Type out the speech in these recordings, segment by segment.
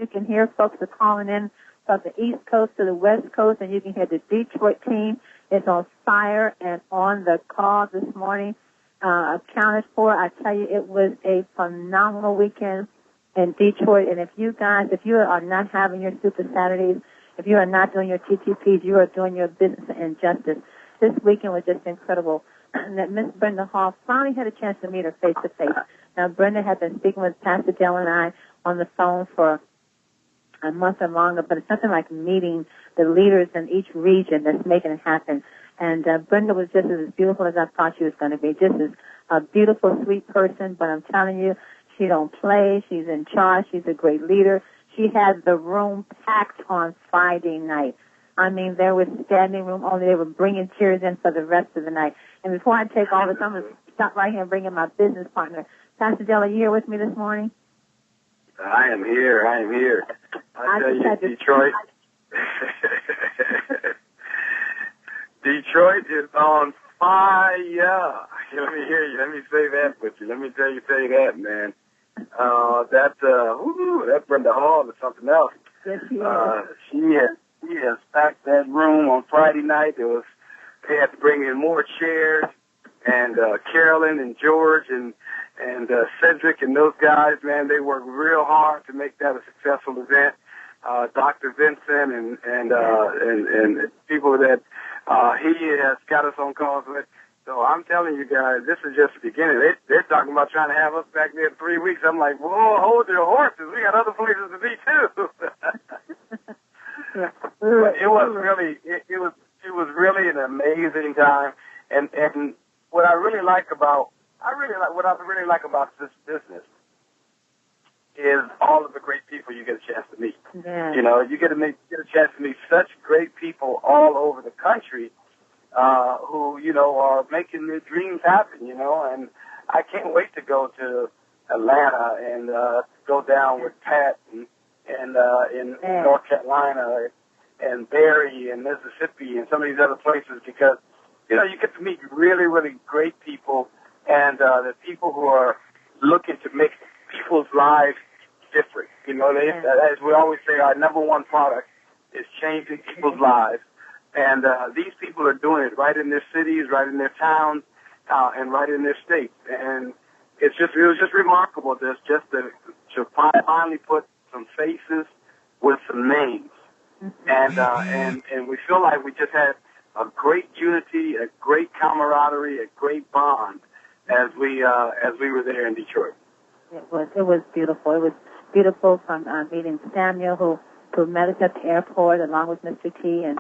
You can hear folks are calling in from the East Coast to the West Coast, and you can hear the Detroit team is on fire and on the call this morning. Accounted for. I tell you, it was a phenomenal weekend in Detroit. And if you are not having your Super Saturdays, if you are not doing your TTPs, you are doing your business injustice. This weekend was just incredible. That Miss Brenda Hall finally had a chance to meet her face to face. Now, Brenda had been speaking with Pastor Dale and I on the phone for a month and longer, but it's nothing like meeting the leaders in each region that's making it happen. And Brenda was just as beautiful as I thought she was going to be, just as a beautiful, sweet person. But I'm telling you, she don't play. She's in charge. She's a great leader. She had the room packed on Friday night. I mean, there was standing room only. They were bringing chairs in for the rest of the night. And before I take all this, I'm going to stop right here and bring in my business partner. Pastor Dale, are you here with me this morning? I am here. I tell you, Detroit. Detroit is on fire. Let me hear you. Let me say that with you. Let me say that, man. That Brenda Hall is something else. Yes, she is. She has packed that room on Friday night. They had to bring in more chairs, and Carolyn and George and Cedric and those guys, man, they worked real hard to make that a successful event. Dr. Vincent and people that he has got us on calls with. So I'm telling you guys, this is just the beginning. They're talking about trying to have us back there in 3 weeks. I'm like, whoa, hold your horses. We got other places to be too. But it was really an amazing time. And what I really like about this business is all of the great people you get a chance to meet. Yeah. You know, you get a chance to meet such great people all over the country who, you know, are making their dreams happen, you know, and I can't wait to go to Atlanta and go down with Pat and in North Carolina and Barry and Mississippi and some of these other places because, you know, you get to meet really, really great people and the people who are looking to make people's lives different. You know, as we always say, our number one product is changing people's lives. And these people are doing it right in their cities, right in their towns, and right in their states. And it was just remarkable to finally put some faces with some names. And we feel like we just had a great unity, a great camaraderie, a great bond as we were there in Detroit. It was beautiful. It was beautiful from meeting Samuel, who met us at the airport along with Mr. T, and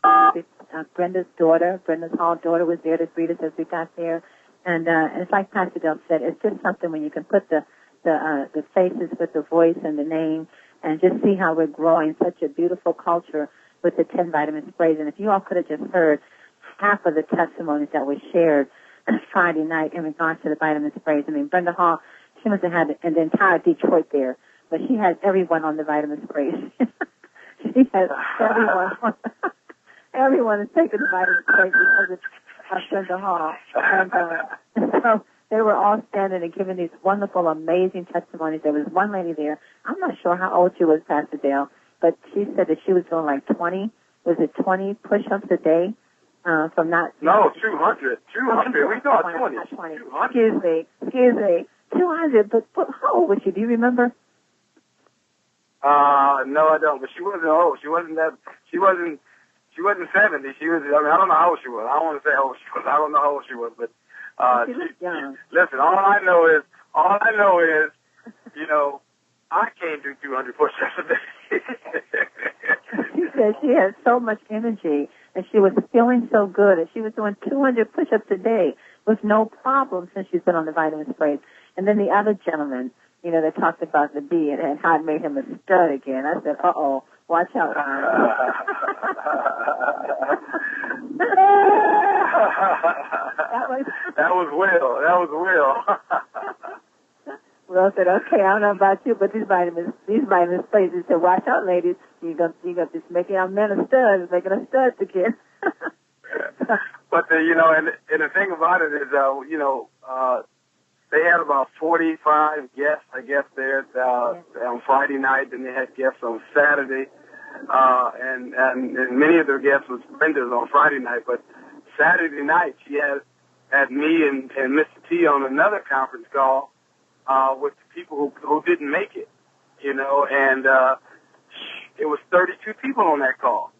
Brenda's Hall daughter was there to greet us as we got there. And it's like Pastor Dale said, it's just something when you can put the faces with the voice and the name and just see how we're growing such a beautiful culture with the 10 vitamin sprays. And if you all could have just heard half of the testimonies that were shared Friday night in regards to the vitamin sprays. I mean, Brenda Hall, she must have had the entire Detroit there, but she had everyone on the vitamin sprays. She has everyone is taking the vitamin sprays because of Brenda Hall. And so they were all standing and giving these wonderful, amazing testimonies. There was one lady there. I'm not sure how old she was, Pastor Dale, but she said that she was doing like 20 push-ups a day from not... No, 200. We thought 20. 200. Excuse me. 200, but how old was she? Do you remember? No, I don't. But she wasn't old. She wasn't 70. She was. I don't know how old she was. I don't want to say how old she was. I don't know how old she was, but she looked young. Listen, all I know is, you know, I can't do 200 push-ups a day. She said she had so much energy, and she was feeling so good, and she was doing 200 push-ups a day with no problem since she's been on the vitamin sprays. And then the other gentleman, you know, they talked about the bee and how it made him a stud again. I said, uh-oh, watch out, Ron. That was Will. Will said, okay, I don't know about you, but these vitamin sprays, he said, watch out, ladies. You got this making our men a stud, making us studs again. But, you know, and the thing about it is, you know, they had about 45 guests, I guess, there on Friday night. Then they had guests on Saturday, and many of their guests was vendors on Friday night. But Saturday night, she had me and Mr. T on another conference call with the people who didn't make it, you know, and it was 32 people on that call.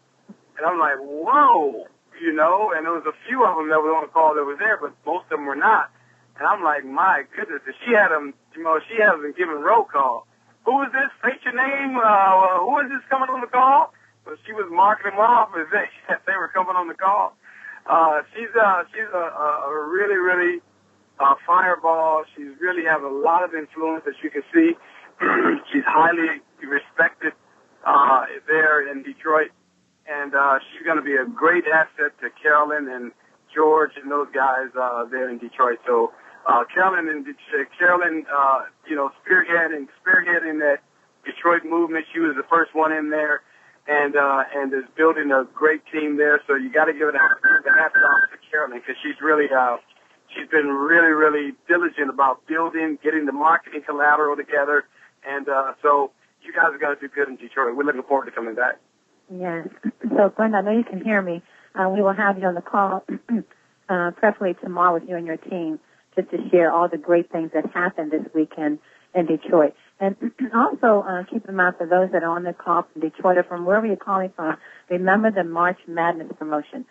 And I'm like, whoa, you know, and there was a few of them that were on the call that were there, but most of them were not. And I'm like, my goodness, if she had them, you know, she hasn't given roll call. Who is this? State your name. Who is this coming on the call? So she was marking them off as they were coming on the call. She's a really, really fireball. She's really has a lot of influence, as you can see. She's highly respected there in Detroit, and she's going to be a great asset to Carolyn and George and those guys there in Detroit. So Carolyn, you know, spearheading that Detroit movement. She was the first one in there, and is building a great team there. So you got to give it the hats off to Carolyn, because she's really she's been really, really diligent about getting the marketing collateral together, and so you guys are going to do good in Detroit. We're looking forward to coming back. Yes. So, Brenda, I know you can hear me. We will have you on the call, preferably tomorrow, with you and your team, just to share all the great things that happened this weekend in Detroit. And also keep in mind, for those that are on the call from Detroit or from wherever you're calling from, remember the March Madness promotion.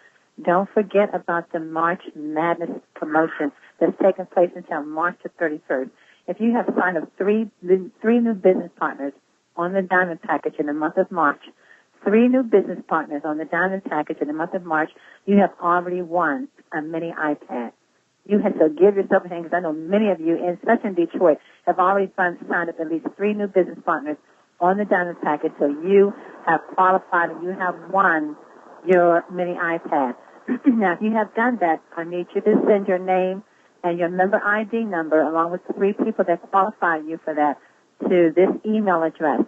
Don't forget about the March Madness promotion that's taking place until March the 31st. If you have signed up three new business partners on the Diamond Package in the month of March, 3 new business partners on the Diamond Package in the month of March, you have already won a mini iPad. You have to give yourself a hand, because I know many of you, especially in Detroit, have already signed up at least 3 new business partners on the Diamond Package, so you have qualified and you have won your mini iPad. Now, if you have done that, I need you to send your name and your member ID number, along with 3 people that qualify you for that, to this email address.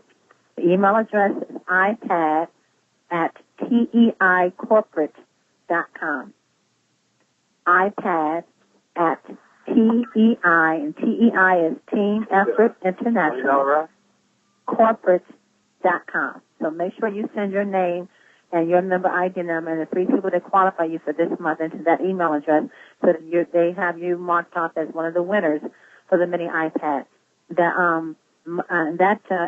The email address is ipad@teicorporate.com. ipad@TEI, and TEI is Team Effort International, corporate.com. So make sure you send your name and your member ID number and the 3 people that qualify you for this month into that email address, so that they have you marked off as one of the winners for the mini iPad. That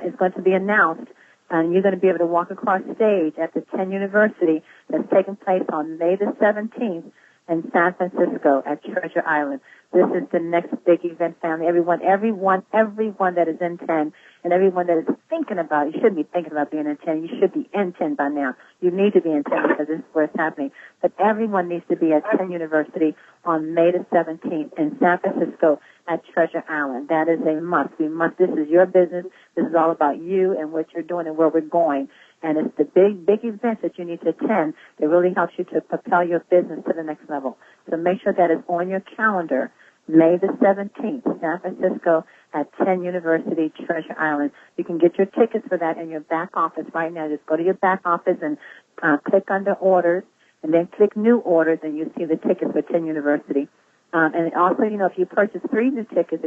is going to be announced, and you're going to be able to walk across stage at the 10 University that's taking place on May the 17th in San Francisco at Treasure Island. This is the next big event, family. Everyone that is in 10, and everyone that is thinking about it, you shouldn't be thinking about being in 10. You should be in 10 by now. You need to be in 10, because this is where it's happening. But everyone needs to be at 10 University on May the 17th in San Francisco at Treasure Island. That is a must. This is your business. This is all about you and what you're doing and where we're going. And it's the big events that you need to attend that really helps you to propel your business to the next level. So make sure that is on your calendar, May the 17th, San Francisco at 10 University, Treasure Island. You can get your tickets for that in your back office right now. Just go to your back office and click under orders, and then click new orders, and you see the tickets for 10 University. And also, you know, if you purchase 3 tickets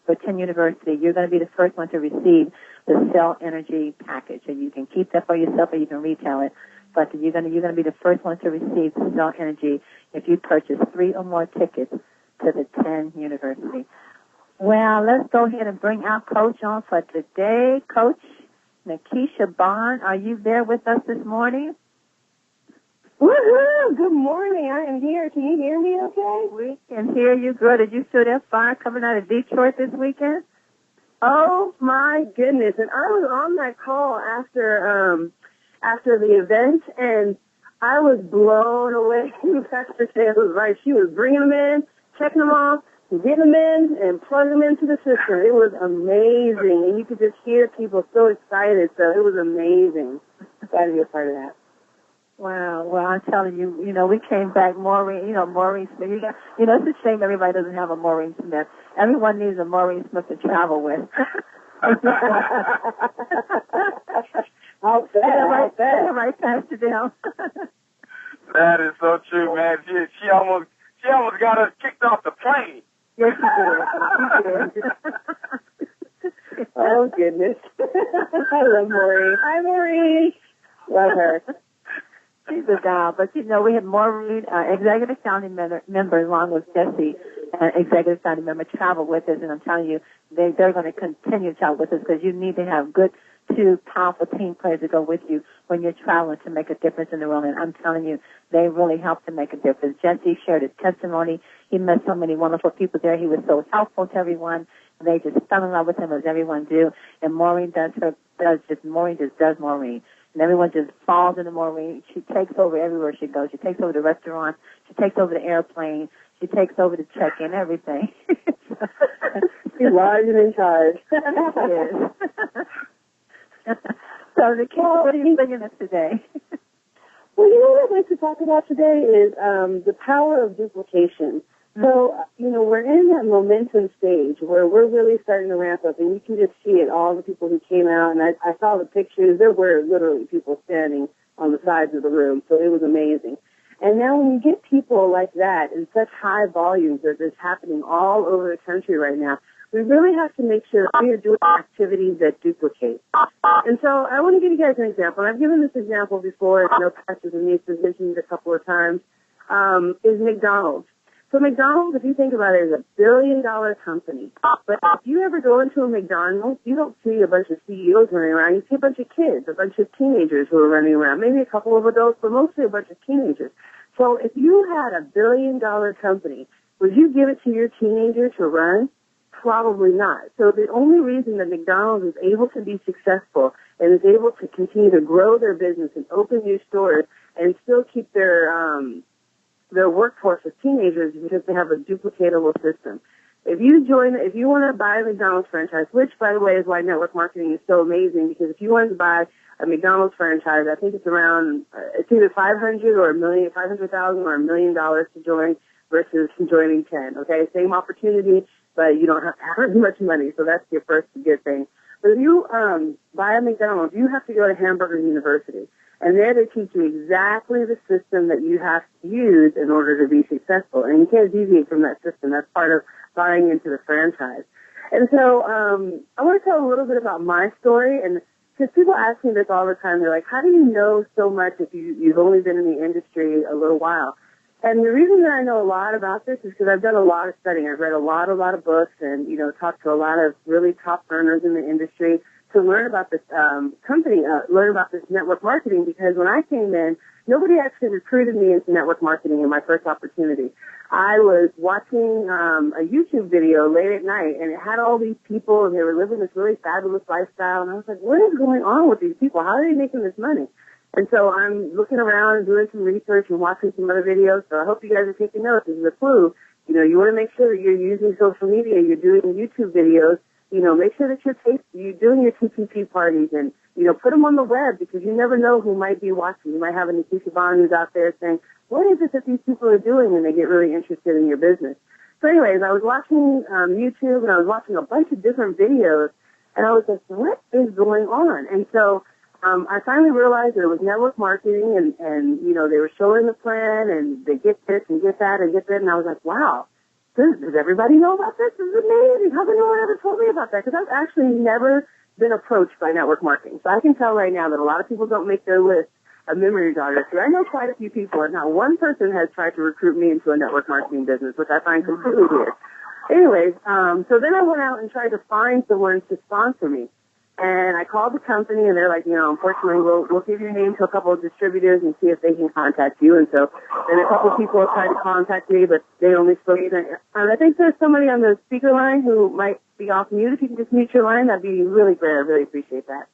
for 10 University, you're going to be the first one to receive the Cell Energy package, and you can keep that for yourself or you can retail it. But you're going to be the first one to receive the Cell Energy if you purchase 3 or more tickets to the 10 University. Well, let's go ahead and bring our coach on for today. Coach NikishaBond, are you there with us this morning? Woohoo! Good morning. I am here. Can you hear me okay? We can hear you good. Did you feel that fire coming out of Detroit this weekend? Oh, my goodness. And I was on that call after the event, and I was blown away. Pastor Taylor was right. She was bringing them in, checking them off, getting them in, and plugging them into the system. It was amazing, and you could just hear people so excited. So it was amazing. Glad to be a part of that. Wow. Well, I'm telling you, you know, we came back, Maureen Smith. You know, it's a shame everybody doesn't have a Maureen Smith. Everyone needs a Maureen Smith to travel with. I'll say that right, Pastor Dale. That is so true, man. She almost got us kicked off the plane. Yes, she goodness. I love Maureen. Hi, Maureen. Love her. She's a gal. But, you know, we have Maureen, executive founding member, along with Jesse, executive founding member, travel with us. And I'm telling you, they're going to continue to travel with us because you need to have good, two powerful team players to go with you when you're traveling to make a difference in the world. And I'm telling you, they really help to make a difference. Jesse shared his testimony. He met so many wonderful people there. He was so helpful to everyone. And they just fell in love with him, as everyone do. And Maureen Maureen just does Maureen. And everyone just falls into Maureen. She takes over everywhere she goes. She takes over the restaurant. She takes over the airplane. She takes over the check-in, everything. She's large and in charge. She is. So, Nikisha, what are you bringing us today? Well, you know what I'd like to talk about today is the power of duplication. So, you know, we're in that momentum stage where we're really starting to ramp up, and you can just see it, all the people who came out, and I saw the pictures. There were literally people standing on the sides of the room, so it was amazing. And now when you get people like that in such high volumes that is happening all over the country right now, we really have to make sure that we are doing activities that duplicate. And so I want to give you guys an example. And I've given this example before. I know Pastor Denise has mentioned it a couple of times, is McDonald's. So McDonald's, if you think about it, is $1 billion company. But if you ever go into a McDonald's, you don't see a bunch of CEOs running around. You see a bunch of kids, a bunch of teenagers who are running around, maybe a couple of adults, but mostly a bunch of teenagers. So if you had $1 billion company, would you give it to your teenager to run? Probably not. So the only reason that McDonald's is able to be successful and is able to continue to grow their business and open new stores and still keep their workforce of teenagers because they have a duplicatable system. If you want to buy a McDonald's franchise, which, by the way, is why network marketing is so amazing, because if you wanted to buy a McDonald's franchise, I think it's around, it's either $500,000 or $1 million to join versus joining 10, okay? Same opportunity, but you don't have to have as much money, so that's your first good thing. But if you buy a McDonald's, you have to go to Hamburger University. And there they teach you exactly the system that you have to use in order to be successful. And you can't deviate from that system. That's part of buying into the franchise. And so I want to tell a little bit about my story. And because people ask me this all the time, they're like, how do you know so much if you've only been in the industry a little while? And the reason that I know a lot about this is because I've done a lot of studying. I've read a lot of books and, you know, talked to a lot of really top earners in the industry to learn about this learn about this network marketing, because when I came in, nobody actually recruited me into network marketing in my first opportunity. I was watching a YouTube video late at night, and it had all these people, and they were living this really fabulous lifestyle, and I was like, what is going on with these people? How are they making this money? And so I'm looking around and doing some research and watching some other videos, so I hope you guys are taking notes. This is a clue. You know, you want to make sure that you're using social media, you're doing YouTube videos. You know, make sure that you're doing your TPP parties and, you know, put them on the web, because you never know who might be watching. You might have a NikishaBond who's out there saying, what is it that these people are doing? And they get really interested in your business. So anyways, I was watching YouTube, and I was watching a bunch of different videos, and I was like, what is going on? And so I finally realized that it was network marketing, and you know, they were showing the plan, and they get this and get that and get that, and I was like, wow. Does everybody know about this? This is amazing. How come no one ever told me about that? Because I've actually never been approached by network marketing. So I can tell right now that a lot of people don't make their list of memory joggers. So I know quite a few people, and not one person has tried to recruit me into a network marketing business, which I find completely weird. Anyways, so then I went out and tried to find someone to sponsor me. And I called the company, and they're like, you know, unfortunately, we'll give your name to a couple of distributors and see if they can contact you. And so then a couple of people have tried to contact me, but they only spoke to, I think there's somebody on the speaker line who might be off mute. If you can just mute your line, that'd be really great. I really appreciate that.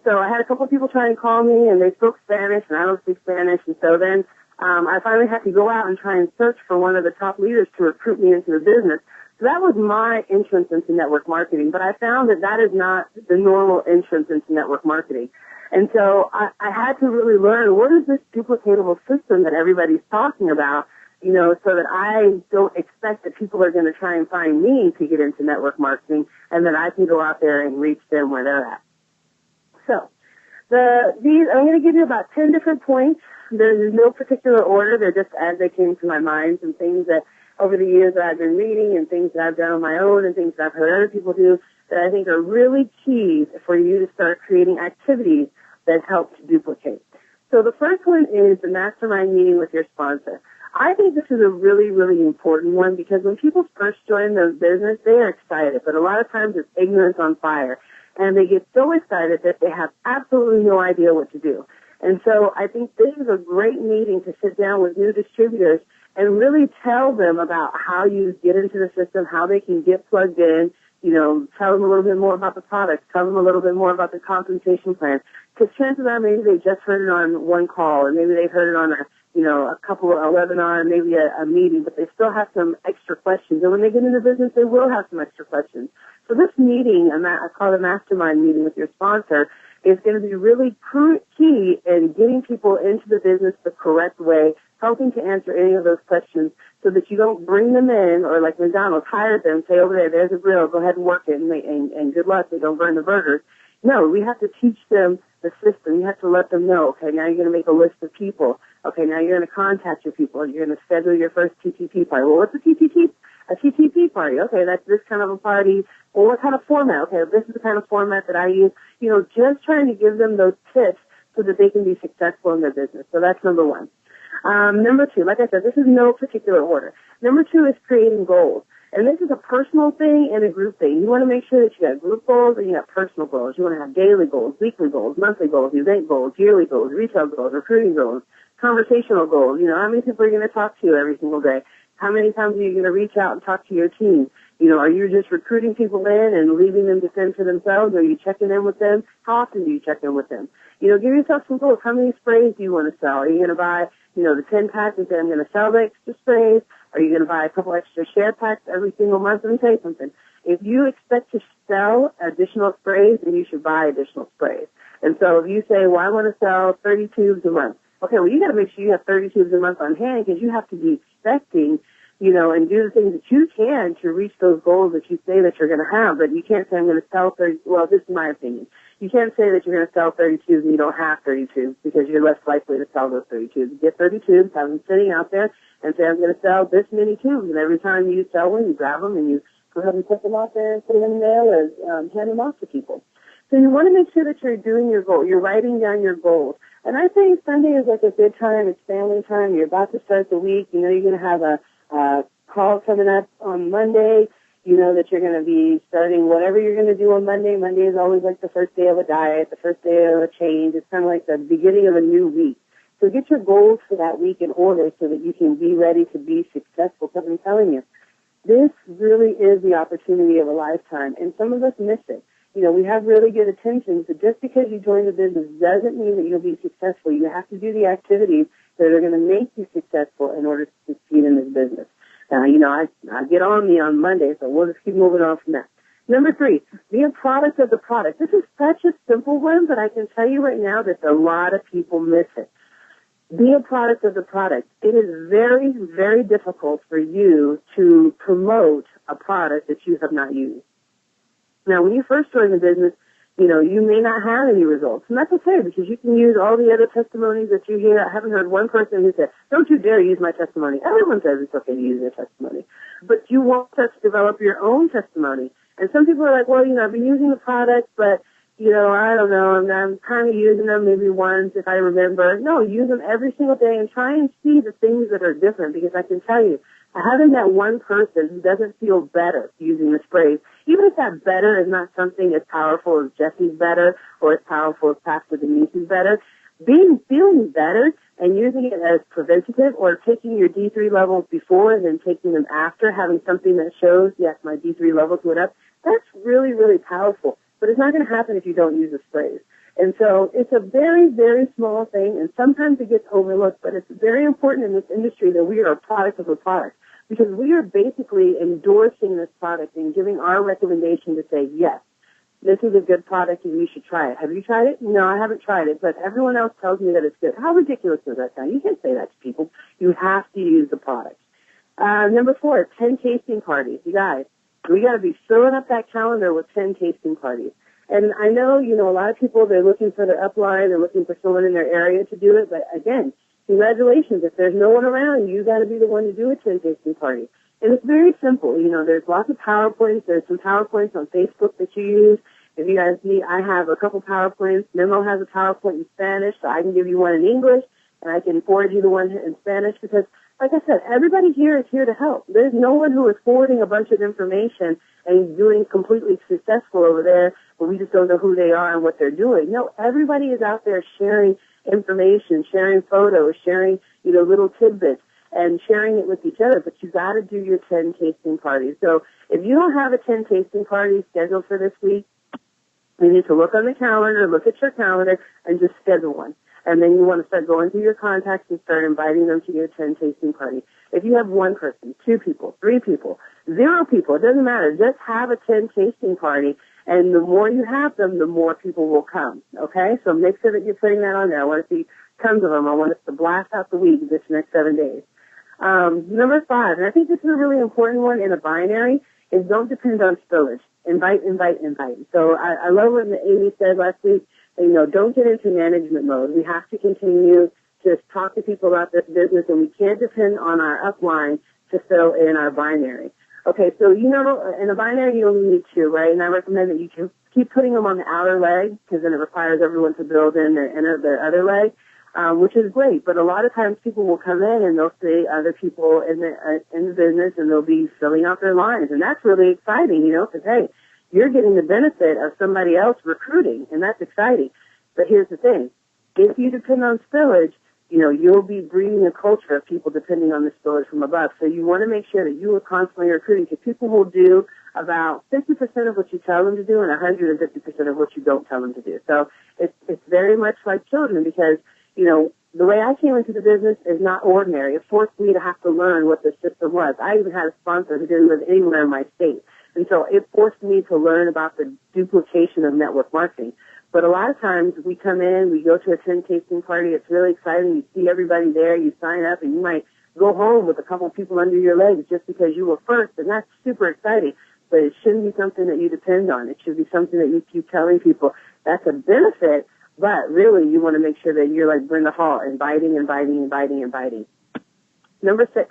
So I had a couple of people trying to call me, and they spoke Spanish, and I don't speak Spanish. And so then I finally had to go out and try and search for one of the top leaders to recruit me into the business. So that was my entrance into network marketing, but I found that that is not the normal entrance into network marketing. And so I had to really learn, what is this duplicatable system that everybody's talking about, you know, so that I don't expect that people are going to try and find me to get into network marketing, and that I can go out there and reach them where they're at. So I'm going to give you about 10 different points. There's no particular order. They're just as they came to my mind, some things that over the years that I've been reading, and things that I've done on my own, and things that I've heard other people do. that I think are really key for you to start creating activities that help to duplicate. So the first one is the mastermind meeting with your sponsor. I think this is a really, really important one because when people first join the business, they are excited, but a lot of times it's ignorance on fire. And they get so excited that they have absolutely no idea what to do. And so I think this is a great meeting to sit down with new distributors and really tell them about how you get into the system, how they can get plugged in, tell them a little bit more about the products, tell them a little bit more about the compensation plan. Because chances are maybe they just heard it on one call, or maybe they heard it on a couple of a webinar, maybe a meeting, but they still have some extra questions. And when they get into business, they will have some extra questions. So this meeting, I call it a mastermind meeting with your sponsor, is going to be really key in getting people into the business the correct way, helping to answer any of those questions so that you don't bring them in, or like McDonald's, hire them, say, over there's a grill, go ahead and work it, and good luck, they don't burn the burgers. No, we have to teach them the system. You have to let them know, okay, now you're going to make a list of people. Okay, now you're going to contact your people. You're going to schedule your first TTP party. Well, what's a TTP? A TTP party. Okay, that's this kind of a party. Well, what kind of format? Okay, this is the kind of format that I use. Just trying to give them those tips so that they can be successful in their business. So that's number one. Number two, like I said, this is no particular order. Number two is creating goals. And this is a personal thing and a group thing. You want to make sure that you have group goals and you have personal goals. You want to have daily goals, weekly goals, monthly goals, event goals, yearly goals, retail goals, recruiting goals, conversational goals. How many people are you going to talk to every single day? How many times are you going to reach out and talk to your team? Are you just recruiting people in and leaving them to fend for themselves? Are you checking in with them? How often do you check in with them? Give yourself some goals. How many sprays do you want to sell? Are you going to buy, the 10 packs and say, I'm going to sell the extra sprays? Are you going to buy a couple extra share packs every single month? Let me tell you something. If you expect to sell additional sprays, then you should buy additional sprays. And so if you say, well, I want to sell 30 tubes a month. Okay, well, you got to make sure you have 30 tubes a month on hand because you have to be expecting, and do the things that you can to reach those goals that you say that you're going to have. But you can't say, I'm going to sell 30, well, this is my opinion. You can't say that you're going to sell 30 tubes and you don't have 30 tubes because you're less likely to sell those 30 tubes. Get 30 tubes, have them sitting out there, and say, I'm going to sell this many tubes. And every time you sell one, you grab them and you go ahead and put them out there and put them in the mail or hand them off to people. So you want to make sure that you're doing your goal. You're writing down your goals. And I think Sunday is like a good time. It's family time. You're about to start the week. You're going to have a call coming up on Monday. That you're going to be starting whatever you're going to do on Monday. Monday is always like the first day of a diet, the first day of a change. It's kind of like the beginning of a new week. So get your goals for that week in order so that you can be ready to be successful. Because I'm telling you, this really is the opportunity of a lifetime. And some of us miss it. We have really good intentions, but just because you join the business doesn't mean that you'll be successful. You have to do the activities that are going to make you successful in order to succeed in this business. I get on me on Monday, so we'll just keep moving on from that. Number three, be a product of the product. This is such a simple one, but I can tell you right now that a lot of people miss it. Be a product of the product. It is very, very difficult for you to promote a product that you have not used. Now, when you first join the business, you may not have any results. And that's okay because you can use all the other testimonies that you hear. I haven't heard one person who said, don't you dare use my testimony. Everyone says it's okay to use their testimony. But you want to develop your own testimony. And some people are like, well, I've been using the product, but, I don't know, I'm kind of using them maybe once if I remember. No, use them every single day and try and see the things that are different because I can tell you, having that one person who doesn't feel better using the sprays, even if that better is not something as powerful as Jesse's better or as powerful as Pastor Denise's better, feeling better and using it as preventative or taking your D3 levels before and then taking them after, having something that shows, yes, my D3 levels went up, that's really, really powerful. But it's not going to happen if you don't use the sprays. And so it's a very, very small thing, and sometimes it gets overlooked, but it's very important in this industry that we are a product of a product because we are basically endorsing this product and giving our recommendation to say, yes, this is a good product and you should try it. Have you tried it? No, I haven't tried it, but everyone else tells me that it's good. How ridiculous does that sound? You can't say that to people. You have to use the product. Number 4, 10 tasting parties. You guys, we got to be filling up that calendar with 10 tasting parties. And I know, a lot of people, they're looking for their upline, they're looking for someone in their area to do it, but again, congratulations. If there's no one around, you got to be the one to do a 10 tasting party. And it's very simple. You know, there's lots of PowerPoints. There's some PowerPoints on Facebook that you use. If you guys need, I have a couple PowerPoints. Memo has a PowerPoint in Spanish, so I can give you one in English, and I can forward you the one in Spanish because, like I said, everybody here is here to help. There's no one who is forwarding a bunch of information and doing completely successful over there, but we just don't know who they are and what they're doing. No, everybody is out there sharing information, sharing photos, sharing, you know, little tidbits, and sharing it with each other. But you got to do your 10 tasting parties. So if you don't have a 10 tasting party scheduled for this week, you need to look on the calendar, look at your calendar, and just schedule one. And then you want to start going through your contacts and start inviting them to your 10 tasting party. If you have one person, 2 people, 3 people, 0 people, it doesn't matter. Just have a 10 tasting party, and the more you have them, the more people will come. Okay? So make sure that you're putting that on there. I want to see tons of them. I want us to blast out the week this next 7 days. Number 5, and I think this is a really important one in a binary, is don't depend on spillage. Invite, invite, invite. So I love what Amy said last week. You know, don't get into management mode. We have to continue to talk to people about this business, and we can't depend on our upline to fill in our binary. Okay, so, you know, in a binary, you only need 2, right? And I recommend that you can keep putting them on the outer leg because then it requires everyone to build in their other leg, which is great. But a lot of times people will come in and they'll see other people in the business and they'll be filling out their lines. And that's really exciting, you know, because, hey, you're getting the benefit of somebody else recruiting, and that's exciting. But here's the thing. If you depend on spillage, you know, you'll be breeding a culture of people depending on the spillage from above. So you want to make sure that you are constantly recruiting because people will do about 50% of what you tell them to do and 150% of what you don't tell them to do. So it's very much like children because, you know, the way I came into the business is not ordinary. It forced me to have to learn what the system was. I even had a sponsor who didn't live anywhere in my state. And so it forced me to learn about the duplication of network marketing. But a lot of times we come in, we go to a 10 tasting party, it's really exciting, you see everybody there, you sign up, and you might go home with a couple of people under your legs just because you were first, and that's super exciting. But it shouldn't be something that you depend on. It should be something that you keep telling people. That's a benefit, but really you want to make sure that you're like Brenda Hall, inviting, inviting, inviting, inviting. Number 6,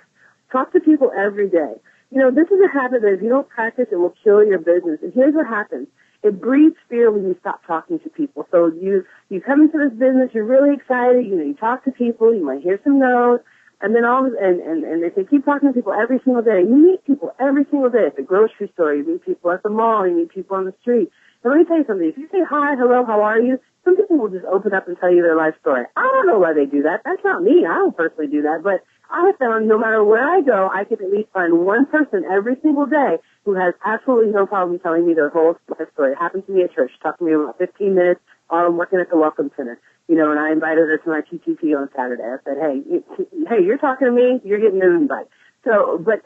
talk to people every day. You know, this is a habit that if you don't practice, it will kill your business. And here's what happens. It breeds fear when you stop talking to people. So you come into this business, you're really excited, you know, you talk to people, you might hear some no's, and then and they say keep talking to people every single day. You meet people every single day at the grocery store, you meet people at the mall, you meet people on the street. And let me tell you something, if you say hi, hello, how are you, some people will just open up and tell you their life story. I don't know why they do that. That's not me. I don't personally do that, but I have found no matter where I go, I can at least find one person every single day who has absolutely no problem telling me their whole life story. It happened to me at church. She talked to me about 15 minutes while I'm working at the Welcome Center. You know, and I invited her to my TTP on Saturday. I said, hey, you're talking to me, you're getting an invite. So, but,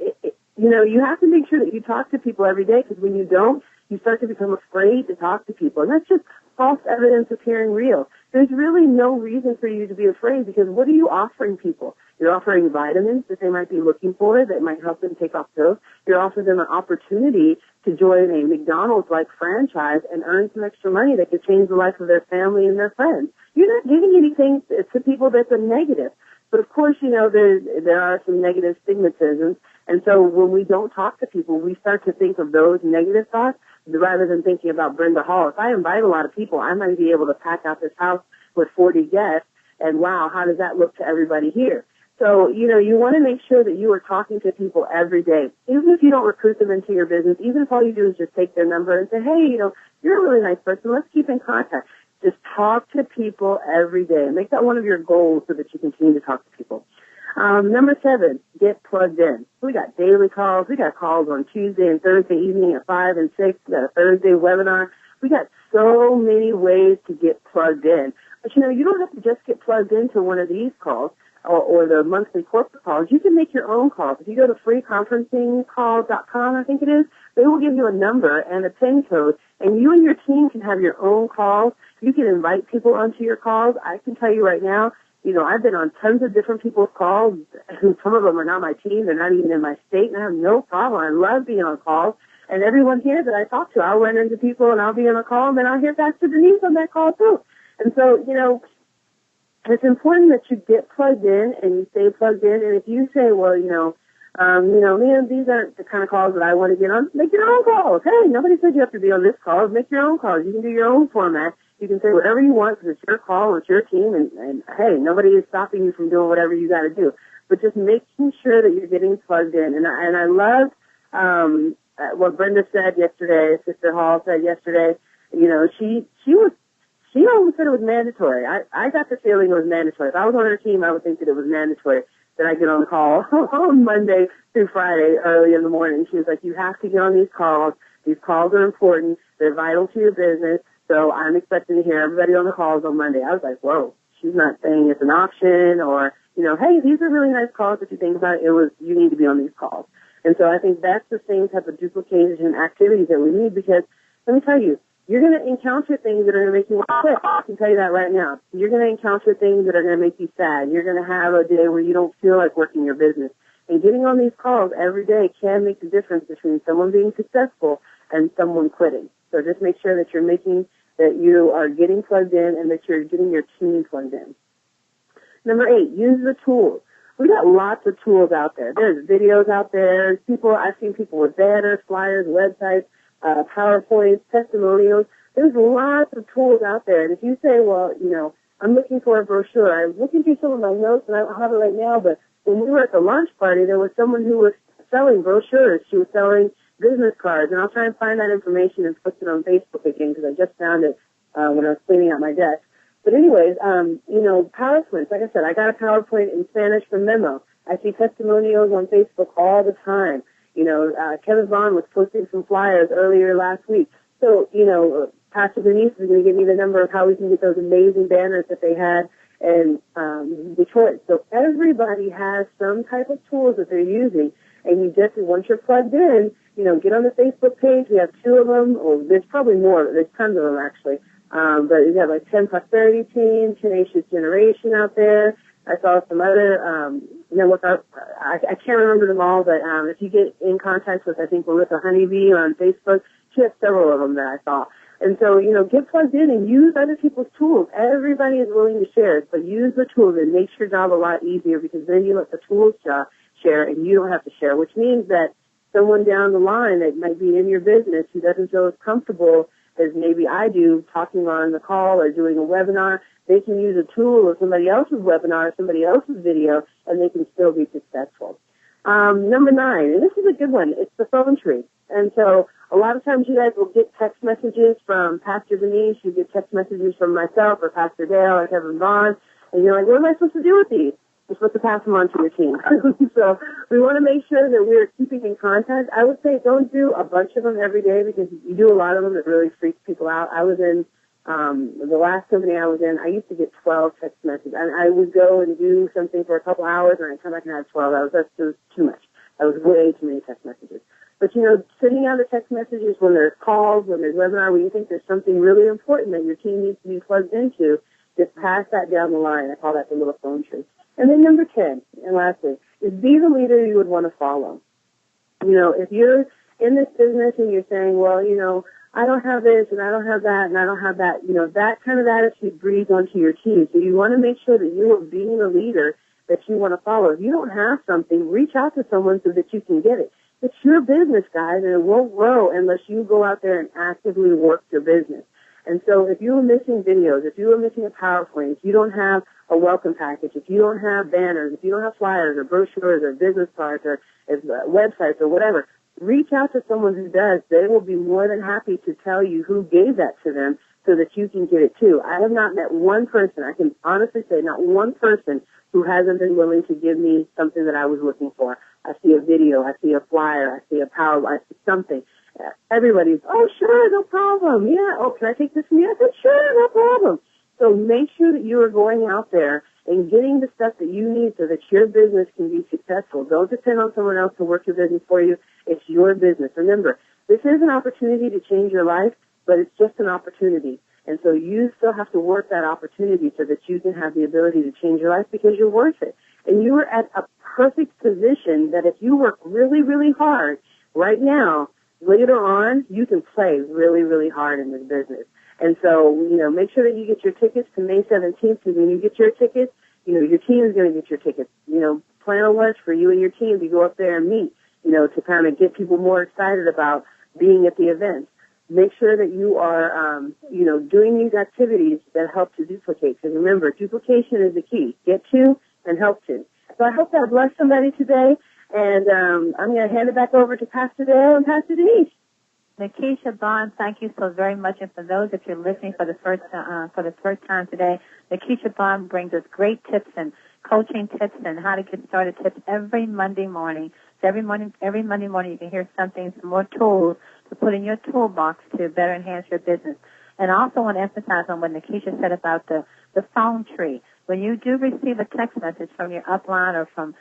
you know, you have to make sure that you talk to people every day because when you don't, you start to become afraid to talk to people. And that's just false evidence appearing real. There's really no reason for you to be afraid because what are you offering people? You're offering vitamins that they might be looking for that might help them take off pills. You're offering them an opportunity to join a McDonald's-like franchise and earn some extra money that could change the life of their family and their friends. You're not giving anything to people that's a negative. But of course, you know, there are some negative stigmatisms. And so when we don't talk to people, we start to think of those negative thoughts rather than thinking about Brenda Hall. If I invite a lot of people, I might be able to pack out this house with 40 guests, and wow, how does that look to everybody here? So, you know, you want to make sure that you are talking to people every day. Even if you don't recruit them into your business, even if all you do is just take their number and say, hey, you know, you're a really nice person, let's keep in contact. Just talk to people every day. Make that one of your goals so that you continue to talk to people. Number 7, get plugged in. We got daily calls. We got calls on Tuesday and Thursday evening at 5 and 6. We got a Thursday webinar. We got so many ways to get plugged in. But, you know, you don't have to just get plugged into one of these calls or the monthly corporate calls. You can make your own calls. If you go to freeconferencingcall.com, I think it is, they will give you a number and a PIN code, and you and your team can have your own calls. You can invite people onto your calls. I can tell you right now, you know, I've been on tons of different people's calls. Some of them are not my team. They're not even in my state, and I have no problem. I love being on calls. And everyone here that I talk to, I'll run into people, and I'll be on a call, and then I'll hear back to Denise on that call, too. And so, you know, it's important that you get plugged in and you stay plugged in. And if you say, well, you know, man, these aren't the kind of calls that I want to get on. Make your own calls. Hey, nobody said you have to be on this call. Make your own calls. You can do your own format. You can say whatever you want because it's your call, it's your team, and hey, nobody is stopping you from doing whatever you got to do. But just making sure that you're getting plugged in. And I loved what Brenda said yesterday, Sister Hall said yesterday. She always said it was mandatory. I got the feeling it was mandatory. If I was on her team, I would think that it was mandatory that I get on the call on Monday through Friday early in the morning. She was like, you have to get on these calls. These calls are important. They're vital to your business. So I'm expecting to hear everybody on the calls on Monday. I was like, whoa, she's not saying it's an option or, hey, these are really nice calls if you think about it. It was, you need to be on these calls. And so I think that's the same type of duplication activities that we need because let me tell you, you're going to encounter things that are going to make you want to quit. I can tell you that right now. You're going to encounter things that are going to make you sad. You're going to have a day where you don't feel like working your business. And getting on these calls every day can make the difference between someone being successful and someone quitting. So just make sure that that you are getting plugged in and that you're getting your team plugged in. Number 8, use the tools. We got lots of tools out there. There's videos out there. I've seen people with banners, flyers, websites, PowerPoints, testimonials. There's lots of tools out there. And if you say, well, I'm looking for a brochure. I'm looking through some of my notes, and I don't have it right now, but when we were at the launch party, there was someone who was selling brochures. She was selling business cards, and I'll try and find that information and post it on Facebook again because I just found it when I was cleaning out my desk. But anyways, PowerPoints. Like I said, I got a PowerPoint in Spanish from Memo. I see testimonials on Facebook all the time. Kevin Vaughn was posting some flyers earlier last week. So, Pastor Denise is going to give me the number of how we can get those amazing banners that they had in Detroit. So everybody has some type of tools that they're using. And once you're plugged in, get on the Facebook page. We have 2 of them, or there's probably more. There's tons of them, actually. But we have like 10 Prosperity Team, Tenacious Generation out there. I saw some other, I can't remember them all, but if you get in contact with, I think, Melissa Honeybee on Facebook, she has several of them that I saw. And so, get plugged in and use other people's tools. Everybody is willing to share it, but use the tools. It makes your job a lot easier because then you let the tools share and you don't have to share, which means that someone down the line that might be in your business who doesn't feel as comfortable as maybe I do talking on the call or doing a webinar, they can use a tool of somebody else's webinar, somebody else's video, and they can still be successful. Number 9, and this is a good one, it's the phone tree. And so a lot of times you guys will get text messages from Pastor Denise, you get text messages from myself or Pastor Dale or Kevin Vaughn, and you're like, what am I supposed to do with these? You're supposed to pass them on to your team. So we want to make sure that we're keeping in contact. I would say don't do a bunch of them every day because you do a lot of them that really freaks people out. I was in the last company I was in, I used to get 12 text messages. And I would go and do something for a couple hours and I'd come back and have 12. That's just too much. That was way too many text messages. But, sending out the text messages when there's calls, when there's webinar, when you think there's something really important that your team needs to be plugged into, just pass that down the line. I call that the little phone tree. And then number 10, and lastly, is be the leader you would want to follow. If you're in this business and you're saying, well, I don't have this and I don't have that and I don't have that, that kind of attitude breeds onto your team. So you want to make sure that you are being the leader that you want to follow. If you don't have something, reach out to someone so that you can get it. It's your business, guys, and it won't grow unless you go out there and actively work your business. And so if you were missing videos, if you were missing a PowerPoint, if you don't have a welcome package, if you don't have banners, if you don't have flyers or brochures or business cards or websites or whatever, reach out to someone who does. They will be more than happy to tell you who gave that to them so that you can get it too. I have not met one person, I can honestly say not one person who hasn't been willing to give me something that I was looking for. I see a video, I see a flyer, I see a PowerPoint, I see something. Everybody's, oh, sure, no problem. Yeah, oh, can I take this from you? I said, sure, no problem. So make sure that you are going out there and getting the stuff that you need so that your business can be successful. Don't depend on someone else to work your business for you. It's your business. Remember, this is an opportunity to change your life, but it's just an opportunity. And so you still have to work that opportunity so that you can have the ability to change your life because you're worth it. And you are at a perfect position that if you work really, really hard right now, later on, you can play really, really hard in this business. And so, make sure that you get your tickets to May 17th, because when you get your tickets, your team is going to get your tickets. plan was for you and your team to go up there and meet, to kind of get people more excited about being at the event. Make sure that you are, doing these activities that help to duplicate. Because remember, duplication is the key. Get to and help to. So I hope that blessed somebody today. And I'm going to hand it back over to Pastor Dale and Pastor Denise. NikishaBond, thank you so very much. And for those that you're listening for the first time today, NikishaBond brings us great tips and coaching tips and how to get started tips every Monday morning. So every Monday morning you can hear something, some more tools to put in your toolbox to better enhance your business. And I also want to emphasize on what Nikisha said about the phone tree. When you do receive a text message from your upline or from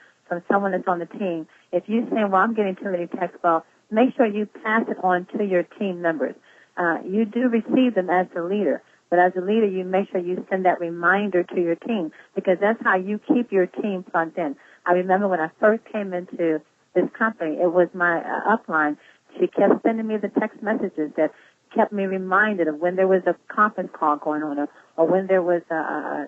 someone that's on the team, if you say, well, I'm getting too many texts, well, make sure you pass it on to your team members. You do receive them as the leader, but as a leader, you make sure you send that reminder to your team because that's how you keep your team plugged in. I remember when I first came into this company, it was my upline. She kept sending me the text messages that kept me reminded of when there was a conference call going on or when there was a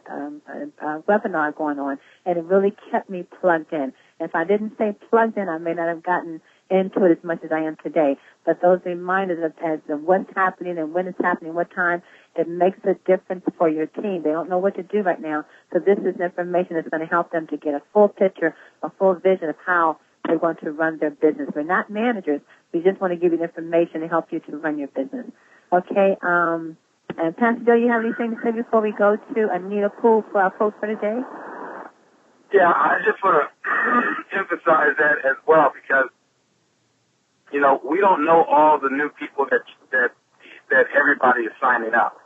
webinar going on, and it really kept me plugged in. If I didn't stay plugged in, I may not have gotten into it as much as I am today. But those reminders of what's happening and when it's happening, what time, it makes a difference for your team. They don't know what to do right now, so this is information that's going to help them to get a full picture, a full vision of how they're going to run their business. We're not managers. We just want to give you the information to help you to run your business. Okay, and Pastor Bill, you have anything to say before we go to Anita Poole for our quote for today? Yeah, I just want to emphasize that as well because, we don't know all the new people that everybody is signing up.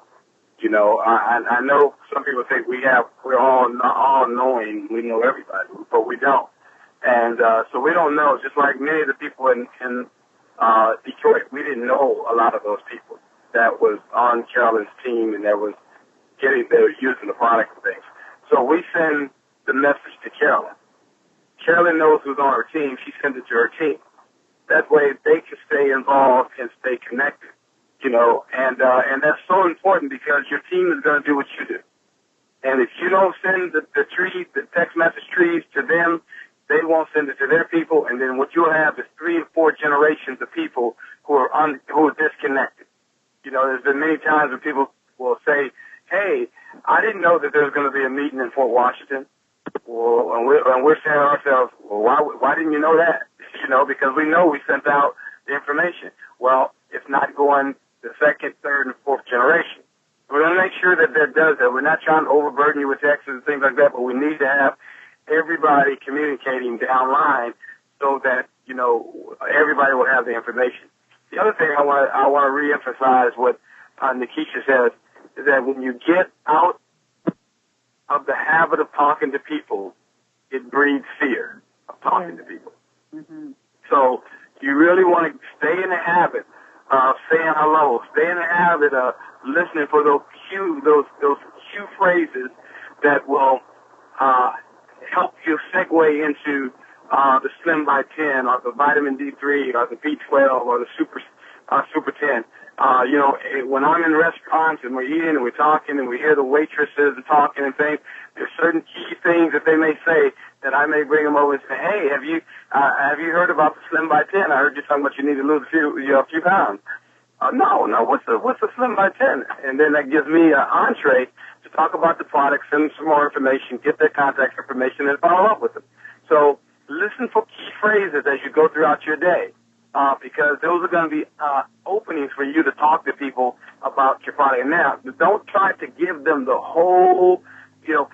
I know some people think we're all knowing, we know everybody, but we don't. And so we don't know, just like many of the people in Detroit, we didn't know a lot of those people that was on Carolyn's team and they were using the product and things. So we send the message to Carolyn. Carolyn knows who's on her team. She sends it to her team. That way they can stay involved and stay connected, and that's so important because your team is going to do what you do. And if you don't send the text message trees to them, they won't send it to their people, and then what you'll have is 3 or 4 generations of people who are disconnected. There's been many times when people will say, hey, I didn't know that there was going to be a meeting in Fort Washington. Well, and we're saying to ourselves, well, why didn't you know that? Because we know we sent out the information. Well, it's not going the 2nd, 3rd, and 4th generation. We're going to make sure that does that. We're not trying to overburden you with texts and things like that, but we need to have everybody communicating downline so that, everybody will have the information. The other thing I want to reemphasize what Nikisha says is that when you get out of the habit of talking to people, it breeds fear of talking to people. Mm-hmm. So you really want to stay in the habit of saying hello, stay in the habit of listening for those cue phrases that will help you segue into the Slim by 10 or the vitamin D3 or the B12 or the Super 10. When I'm in restaurants and we're eating and we're talking and we hear the waitresses talking and things, there's certain key things that they may say that I may bring them over and say, hey, have you heard about the Slim by 10? I heard you talking about you need to lose a few pounds. No, what's the Slim by 10? And then that gives me an entree to talk about the product, send them some more information, get their contact information, and follow up with them. So listen for key phrases as you go throughout your day, because those are going to be openings for you to talk to people about your product. Now, don't try to give them the whole,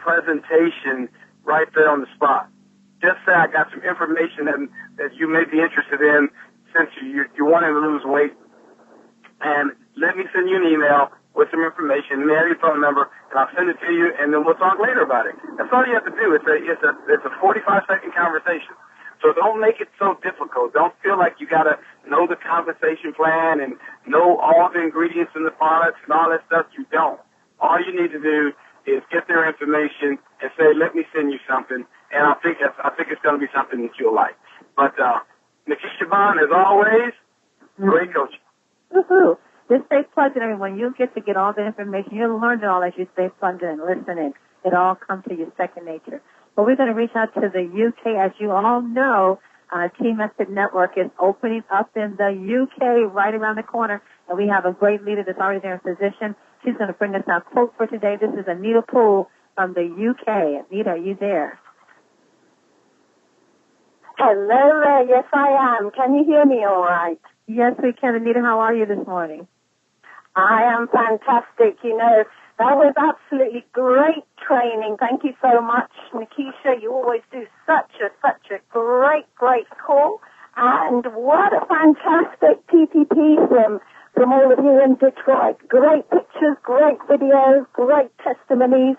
presentation right there on the spot. Just say, I got some information that you may be interested in since you're wanting to lose weight, and let me send you an email with some information, and have your phone number, and I'll send it to you, and then we'll talk later about it. That's all you have to do. It's a 45-second conversation. So don't make it so difficult. Don't feel like you got to know the compensation plan and know all the ingredients in the products and all that stuff. You don't. All you need to do is get their information and say, let me send you something, and I think it's going to be something that you'll like. But NikishaBond, as always, great coaching. Woohoo! Just stay plugged in, everyone. You'll get to get all the information. You'll learn it all as you stay plugged in and listening. It all comes to you second nature. But we're going to reach out to the UK. As you all know, Team Method Network is opening up in the UK right around the corner, and we have a great leader that's already there in position. She's going to bring us our quote for today. This is Anita Poole from the UK. Anita, are you there? Hello, yes I am. Can you hear me all right? Yes, we can. Anita, how are you this morning? I am fantastic. You know, that was absolutely great training. Thank you so much, Nikisha. You always do such a great call. And what a fantastic PPP from all of you in Detroit. Great pictures, great videos, great testimonies.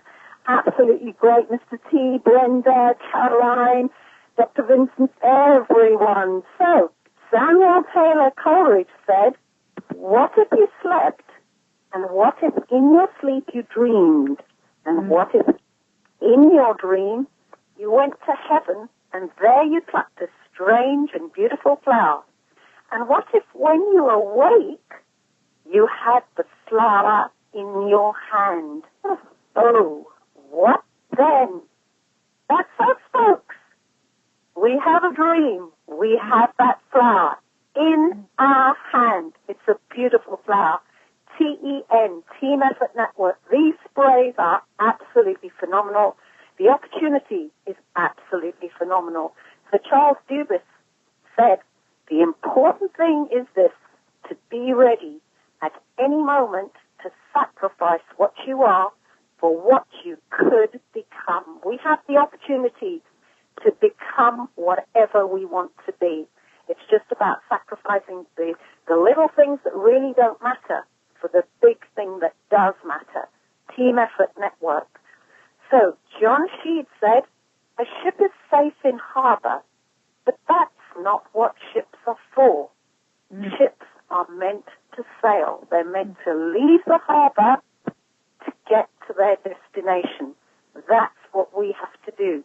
Absolutely great. Mr. T, Brenda, Caroline, Dr. Vincent, everyone. So, Samuel Taylor Coleridge said, what if you slept? And what if in your sleep you dreamed? And what if in your dream you went to heaven and there you plucked a strange and beautiful flower? And what if when you awake you had the flower in your hand? Oh, what then? That's us, folks. We have a dream. We have that flower in our hand. It's a beautiful flower. TEN, Team Effort Network. These sprays are absolutely phenomenal. The opportunity is absolutely phenomenal. So Charles Dubis said, the important thing is this, to be ready at any moment to sacrifice what you are for what you could become. We have the opportunity to become whatever we want to be. It's just about sacrificing the little things that really don't matter for the big thing that does matter. Team Effort Network. So, John Sheed said, a ship is safe in harbor, but that's not what ships are for. Ships are meant to sail. They're meant to leave the harbor to get to their destination. That's what we have to do.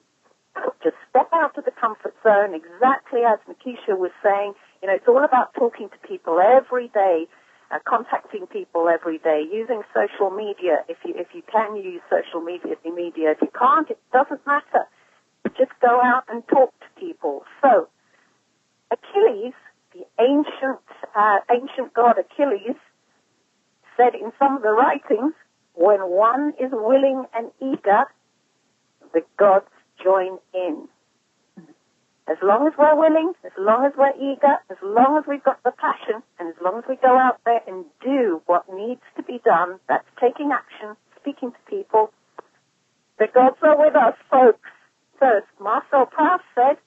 To step out of the comfort zone, exactly as Nikisha was saying. You know, it's all about talking to people every day, contacting people every day, using social media. If you can use social media, if you can't, it doesn't matter. Just go out and talk to people. So, Achilles, the ancient god Achilles, said in some of the writings, when one is willing and eager, the gods join in. As long as we're willing, as long as we're eager, as long as we've got the passion, and as long as we go out there and do what needs to be done, that's taking action, speaking to people, the gods are with us, folks. First, Marcel Proust said,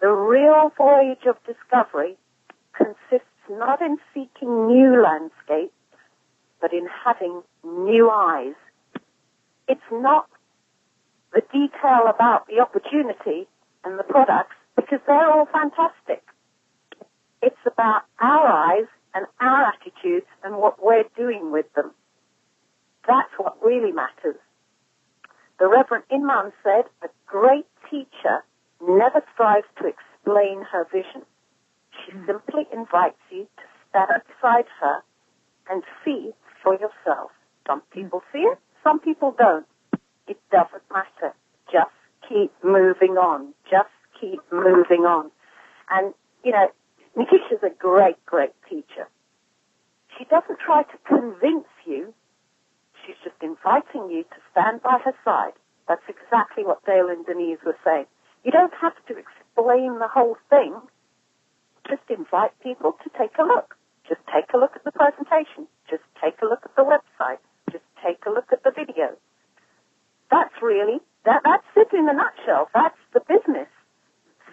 the real voyage of discovery consists not in seeking new landscapes, but in having new eyes. It's not the detail about the opportunity and the products, because they're all fantastic. It's about our eyes and our attitudes and what we're doing with them. That's what really matters. The Reverend Inman said, a great teacher never strives to explain her vision. She simply invites you to stand beside her and see for yourself. Some people see it, some people don't. It doesn't matter. Just keep moving on. Just keep moving on. And, you know, Nikisha's a great teacher. She doesn't try to convince you. She's just inviting you to stand by her side. That's exactly what Dale and Denise were saying. You don't have to explain the whole thing. Just invite people to take a look. Just take a look at the presentation. Just take a look at the website. Just take a look at the video. That's really, that's it in a nutshell. That's the business.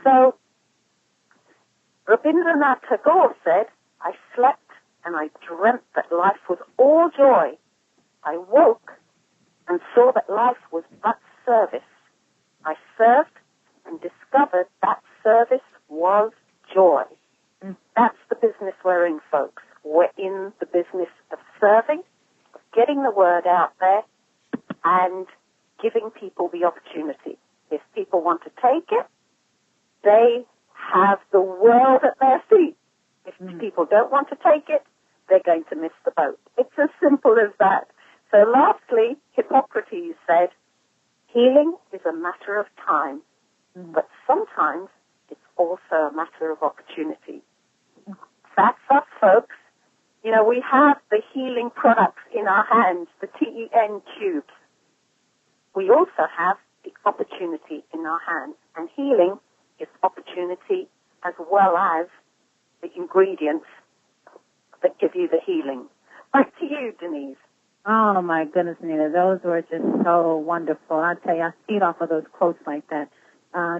So, Rabindranath Tagore said, I slept and I dreamt that life was all joy. I woke and saw that life was but service. I served and discovered that service was joy. That's the business we're in, folks. We're in the business of serving, of getting the word out there, and giving people the opportunity. If people want to take it, they have the world at their feet. If people don't want to take it, they're going to miss the boat. It's as simple as that. So lastly, Hippocrates said, Healing is a matter of time, but sometimes it's also a matter of opportunity. That's us, folks. You know, we have the healing products in our hands, the TEN tubes. We also have the opportunity in our hands. And healing is opportunity as well as the ingredients that give you the healing. Back to you, Denise. Oh, my goodness, Nina. Those were just so wonderful. I tell you, I feed off of those quotes like that,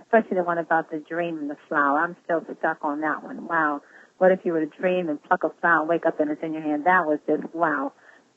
especially the one about the dream and the flower. I'm still stuck on that one. Wow. What if you were to dream and pluck a flower, wake up and it's in your hand? That was just wow.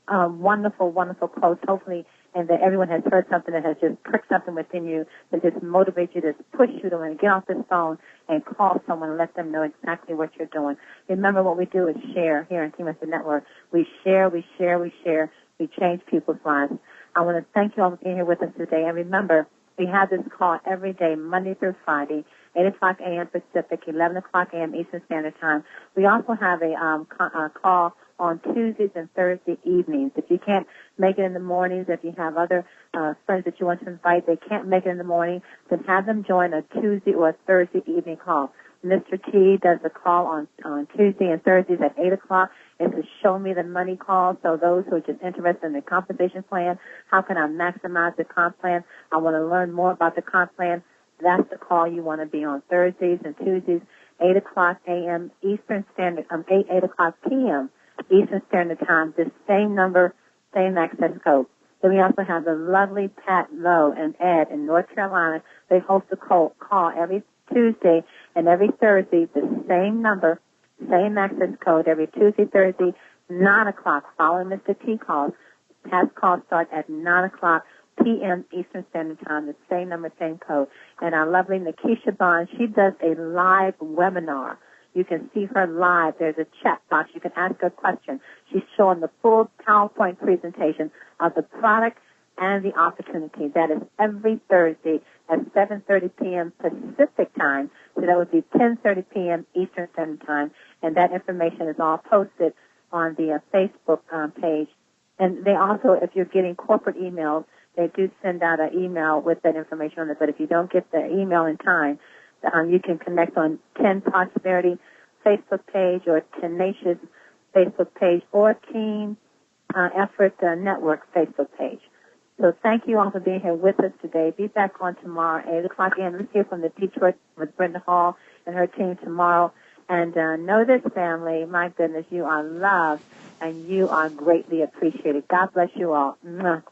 Wonderful, wonderful quotes. Hopefully, and that everyone has heard something that has just pricked something within you that just motivates you, to push you to get off this phone and call someone and let them know exactly what you're doing. Remember, what we do is share here in Team Mr. Network. We share, we share, we share. We change people's lives. I want to thank you all for being here with us today. And remember, we have this call every day, Monday through Friday, 8 o'clock a.m. Pacific, 11 o'clock a.m. Eastern Standard Time. We also have a call on Tuesdays and Thursday evenings. If you can't make it in the mornings, if you have other friends that you want to invite, they can't make it in the morning, then have them join a Tuesday or a Thursday evening call. Mr. T does the call on Tuesday and Thursdays at 8 o'clock. It's a Show Me the Money call. So those who are just interested in the compensation plan, how can I maximize the comp plan? I want to learn more about the comp plan. That's the call you want to be on Thursdays and Tuesdays, 8 o'clock a.m. Eastern Standard, 8 o'clock p.m. Eastern Standard Time. This same number, same access code. Then we also have the lovely Pat Lowe and Ed in North Carolina. They host a call every Tuesday and every Thursday, the same number, same access code, every Tuesday, Thursday, 9 o'clock, following Mr. T calls. Pat's calls start at 9 o'clock p.m. Eastern Standard Time, the same number, same code. And our lovely NikishaBond, she does a live webinar. You can see her live. There's a chat box. You can ask her a question. She's showing the full PowerPoint presentation of the product and the opportunity. That is every Thursday at 7:30 p.m. Pacific time. So that would be 10:30 p.m. Eastern Standard Time. And that information is all posted on the Facebook page. And they also, if you're getting corporate emails, they do send out an email with that information on it. But if you don't get the email in time, you can connect on 10 Prosperity Facebook page or Tenacious Facebook page or Team Effort Network Facebook page. So thank you all for being here with us today. Be back on tomorrow, 8 o'clock a.m. Let's hear from the Detroit with Brenda Hall and her team tomorrow. And know this, family, my goodness, you are loved and you are greatly appreciated. God bless you all. Mwah.